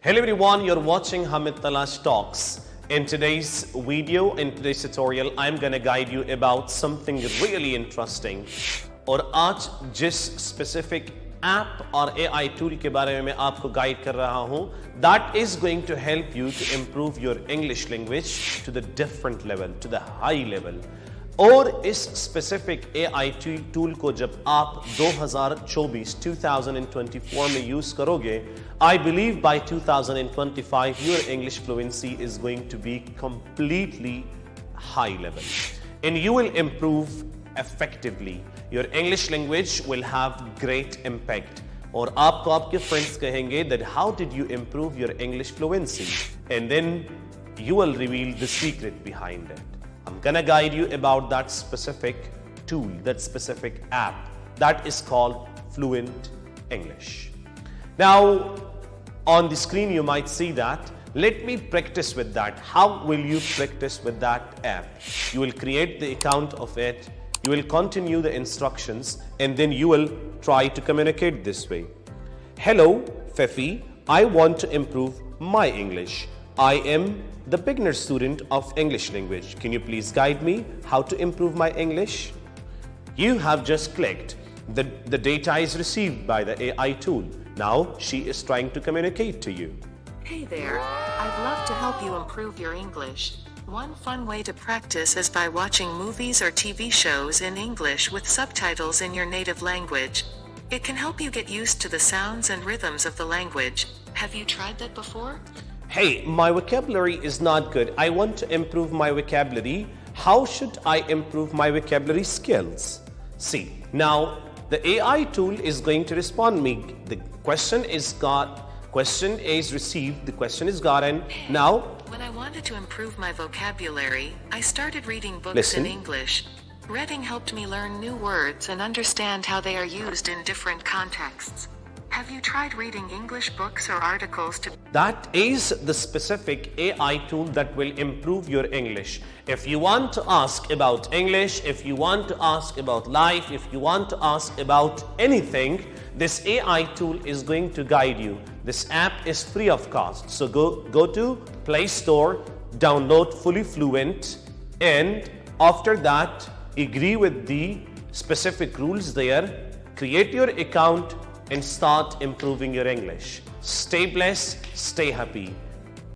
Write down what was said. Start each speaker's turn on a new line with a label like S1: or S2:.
S1: Hello everyone, you're watching Hamid Talash Talks. In today's video, in today's tutorial, I'm gonna guide you about something really interesting. और आज जिस specific app और AI tool के बारे में मैं आपको guide कर रहा हूँ, that is going to help you to improve your English language to the different level, to the high level. और इस स्पेसिफिक AI टूल को जब आप 2024 में यूज करोगे, I believe by 2025 your English fluency is going to be completely high level and you will improve effectively. Your English language will have great impact. और आपको आपके friends कहेंगे that how did you improve your English fluency, and then you will reveal the secret behind it. I'm gonna guide you about that specific tool, that specific app that is called Fluent English. Now, on the screen you might see that. Let me practice with that. How will you practice with that app? You will create the account of it, you will continue the instructions, and then you will try to communicate this way. Hello, Fefi, I want to improve my English. I am the beginner student of English language. Can you please guide me how to improve my English? You have just clicked. The data is received by the AI tool. Now she is trying to communicate to you.
S2: Hey there, I'd love to help you improve your English. One fun way to practice is by watching movies or TV shows in English with subtitles in your native language. It can help you get used to the sounds and rhythms of the language. Have you tried that before?
S1: Hey, my vocabulary is not good. I want to improve my vocabulary. How should I improve my vocabulary skills? See, now the AI tool is going to respond me. The question is received, the question is gotten. Now,
S2: when I wanted to improve my vocabulary, I started reading books
S1: listen.
S2: in English. Reading helped me learn new words and understand how they are used in different contexts. Have you tried reading English books or articles to...
S1: That is the specific AI tool that will improve your English. If you want to ask about English, if you want to ask about life, if you want to ask about anything, this AI tool is going to guide you. This app is free of cost. So go to Play Store, download Fully Fluent, and after that, agree with the specific rules there, create your account, and start improving your English. Stay blessed, stay happy.